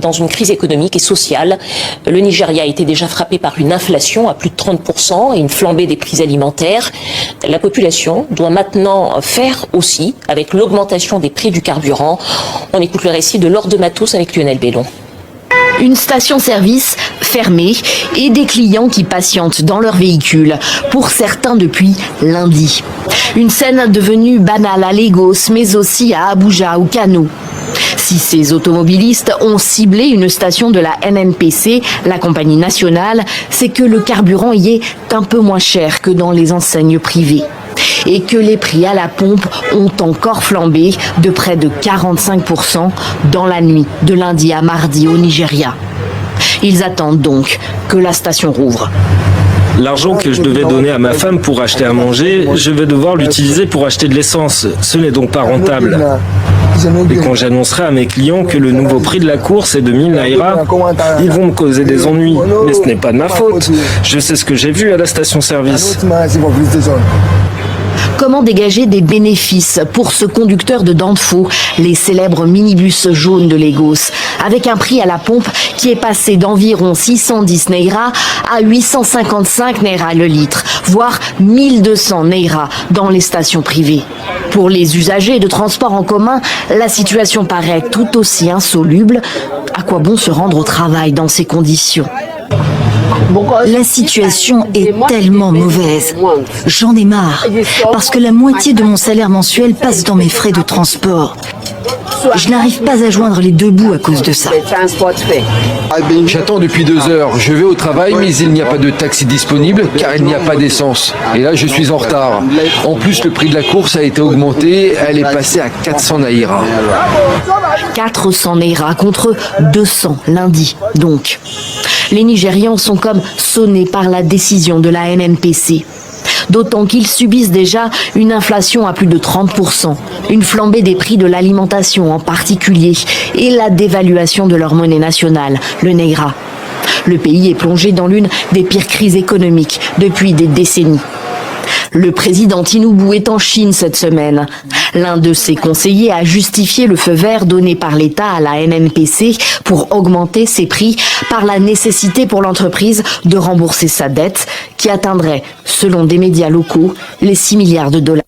dans une crise économique et sociale. Le Nigeria était déjà frappé par une inflation à plus de 30% et une flambée des prix alimentaires. La population doit maintenant faire aussi avec l'augmentation des prix du carburant. On écoute le récit de Laure de Matos avec Lionel Bellon. Une station-service fermée et des clients qui patientent dans leur véhicule, pour certains depuis lundi. Une scène devenue banale à Lagos, mais aussi à Abuja ou Kano. Si ces automobilistes ont ciblé une station de la NNPC, la compagnie nationale, c'est que le carburant y est un peu moins cher que dans les enseignes privées. Et que les prix à la pompe ont encore flambé de près de 45% dans la nuit de lundi à mardi au Nigeria. Ils attendent donc que la station rouvre. L'argent que je devais donner à ma femme pour acheter à manger, je vais devoir l'utiliser pour acheter de l'essence. Ce n'est donc pas rentable. Et quand j'annoncerai à mes clients que le nouveau prix de la course est de 1000 naira, ils vont me causer des ennuis. Mais ce n'est pas de ma faute. Je sais ce que j'ai vu à la station-service. Comment dégager des bénéfices pour ce conducteur de Danfo, les célèbres minibus jaunes de Lagos, avec un prix à la pompe qui est passé d'environ 610 naira à 855 naira le litre, voire 1200 naira dans les stations privées. Pour les usagers de transport en commun, la situation paraît tout aussi insoluble. À quoi bon se rendre au travail dans ces conditions ? La situation est tellement mauvaise. J'en ai marre, parce que la moitié de mon salaire mensuel passe dans mes frais de transport. Je n'arrive pas à joindre les deux bouts à cause de ça. J'attends depuis 2 heures. Je vais au travail, mais il n'y a pas de taxi disponible car il n'y a pas d'essence. Et là, je suis en retard. En plus, le prix de la course a été augmenté. Elle est passée à 400 naira. 400 naira contre 200 lundi, donc. Les Nigérians sont comme sonnés par la décision de la NNPC. D'autant qu'ils subissent déjà une inflation à plus de 30%, une flambée des prix de l'alimentation en particulier et la dévaluation de leur monnaie nationale, le naira. Le pays est plongé dans l'une des pires crises économiques depuis des décennies. Le président Tinubu est en Chine cette semaine. L'un de ses conseillers a justifié le feu vert donné par l'État à la NNPC pour augmenter ses prix par la nécessité pour l'entreprise de rembourser sa dette qui atteindrait, selon des médias locaux, les 6 milliards de dollars.